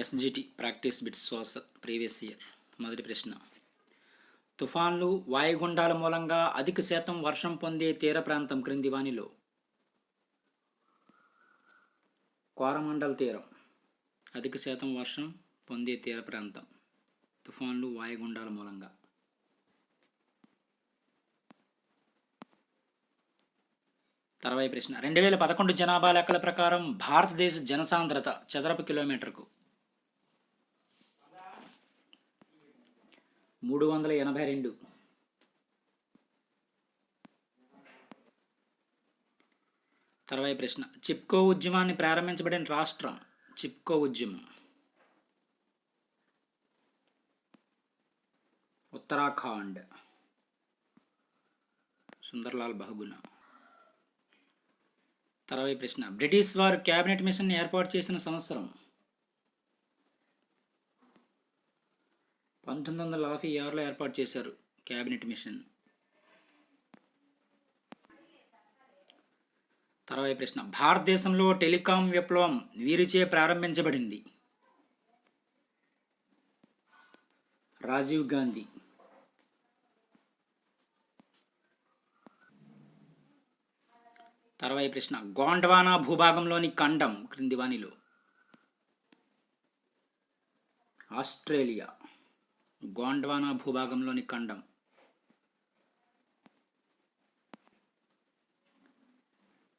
SGT practice bits social previous year. మొదటి ప్రశ్న. తుఫాన్లు, వాయుగుండాల మూలంగా అధిక శాతం వర్షం పొందే తీర ప్రాంతం క్రింది వానిలో? కోరమండల్ తీరం అధిక శాతం వర్షం పొందే తీర ప్రాంతం, తుఫాన్లు, వాయుగుండాల మూలంగా. తర్వాయి ప్రశ్న. 2011 జనాభా లెక్కల ప్రకారం భారతదేశ జనసాంద్రత చదరపు కిలోమీటర్కు 382. తర్వాయి ప్రశ్న. చిప్కో ఉద్యమాన్ని ప్రారంభించబడిన రాష్ట్రం? చిప్కో ఉద్యమం ఉత్తరాఖండ్, సుందర్లాల్ బహుగుణ. తర్వాయి ప్రశ్న. బ్రిటిష్ వారు క్యాబినెట్ మిషన్ ఏర్పాటు చేసిన సంవత్సరం? 1956లో ఏర్పాటు చేశారు క్యాబినెట్ మిషన్. తర్వాయి ప్రశ్న. భారతదేశంలో టెలికాం విప్లవం వీరిచే ప్రారంభించబడింది? రాజీవ్ గాంధీ. తర్వాయి ప్రశ్న. గోండ్వానా భూభాగంలోని ఖండం క్రింది వానిలో? ఆస్ట్రేలియా. గోండ్వానా భూభాగంలోని ఖండం.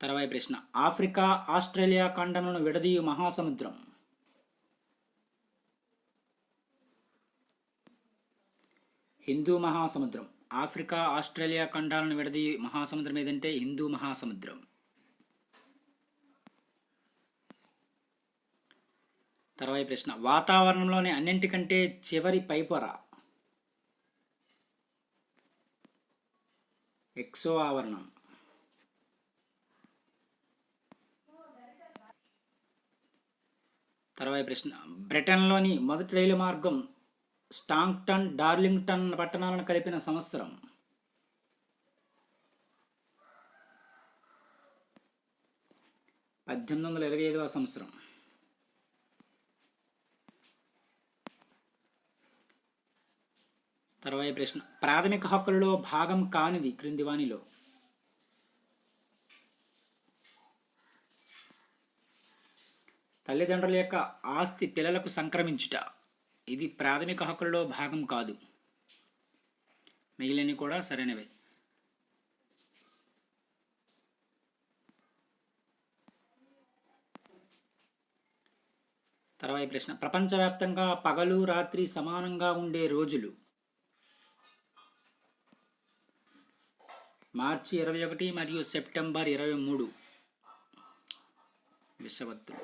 తర్వాయి ప్రశ్న. ఆఫ్రికా ఆస్ట్రేలియా ఖండములను విడదీయు మహాసముద్రం? హిందూ మహాసముద్రం. ఆఫ్రికా ఆస్ట్రేలియా ఖండాలను విడదీయు మహాసముద్రం ఏదంటే హిందూ మహాసముద్రం. తర్వాయి ప్రశ్న. వాతావరణంలోని అన్నింటికంటే చివరి పైపొర? ఎక్సో ఆవరణం. తర్వాయి ప్రశ్న. బ్రిటన్లోని మొదటి రైలు మార్గం స్టాంక్టన్, డార్లింగ్టన్ పట్టణాలను కలిపిన సంవత్సరం? 1825వ సంవత్సరం. తర్వాయి ప్రశ్న. ప్రాథమిక హక్కులలో భాగం కానిది క్రింది వానిలో? తల్లిదండ్రుల యొక్క ఆస్తి పిల్లలకు సంక్రమించుట. ఇది ప్రాథమిక హక్కులలో భాగం కాదు. మిగిలినవి కూడా సరైనవే. తర్వాయి ప్రశ్న. ప్రపంచవ్యాప్తంగా పగలు రాత్రి సమానంగా ఉండే రోజులు? మార్చి 21 మరియు సెప్టెంబర్ 23 విషవత్తులు.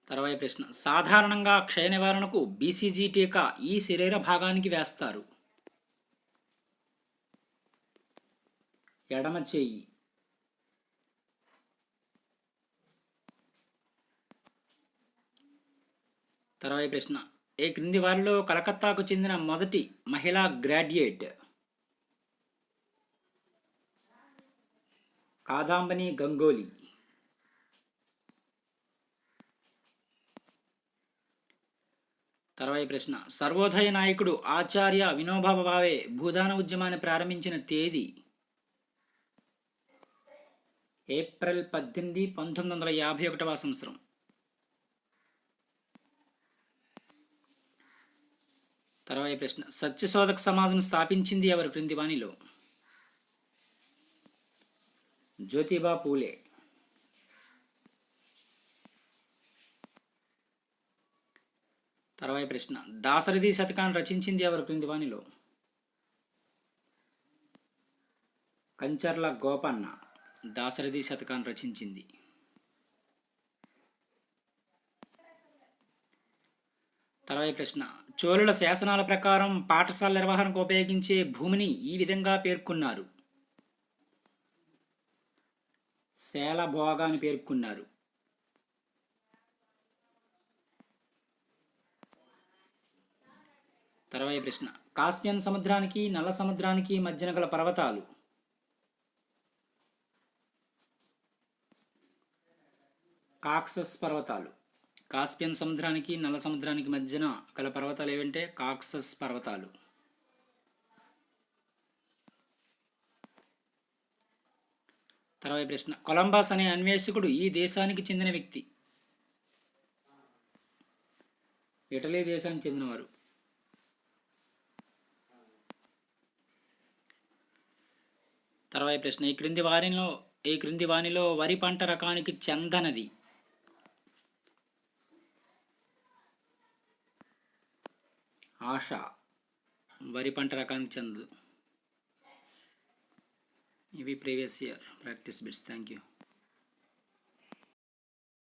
తర్వాయి ప్రశ్న. సాధారణంగా క్షయ నివారణకు BCG టీకా ఈ శరీర భాగానికి వేస్తారు? ఎడమ చేయి. తర్వాయి ప్రశ్న. ఈ క్రింది వారిలో కలకత్తాకు చెందిన మొదటి మహిళా గ్రాడ్యుయేట్? కాదాంబని గంగోలీ. తర్వాయి ప్రశ్న. సర్వోదయ నాయకుడు ఆచార్య వినోబా భావే భూదాన ఉద్యమాన్ని ప్రారంభించిన తేదీ? ఏప్రిల్ 18, 1951వ సంవత్సరం. తర్వాయి ప్రశ్న. సత్యశోధక సమాజం స్థాపించింది ఎవరు క్రింది వానిలో? జ్యోతిబా పూలే. తర్వాయి ప్రశ్న. దాశరథి శతకాన్ని రచించింది ఎవరు క్రింది వానిలో? కంచర్ల గోపన్న దాశరథి శతకాన్ని రచించింది. తర్వాయి ప్రశ్న. చోళుల శాసనాల ప్రకారం పాఠశాల నిర్వహణకు ఉపయోగించే భూమిని ఈ విధంగా పేర్కొన్నారు? శేలభోగ అని పేర్కొన్నారు. తర్వాయి ప్రశ్న. కాస్పియన్ సముద్రానికి నల్ల సముద్రానికి మధ్యన గల పర్వతాలు? కాక్సస్ పర్వతాలు. కాస్పియన్ సముద్రానికి నల్ల సముద్రానికి మధ్యన గల పర్వతాలు ఏవంటే కాక్సస్ పర్వతాలు. తర్వాత ప్రశ్న, కొలంబస్ అనే అన్వేషకుడు ఈ దేశానికి చెందిన వ్యక్తి. ఇటలీ దేశానికి చెందినవారు. తర్వాత ప్రశ్న, ఈ క్రింది వానిలో వరి పంట రకానికి చెందనది. ఆశ వరి పంట రకానికి చెందదు. ఇవి previous year practice bits. Thank you.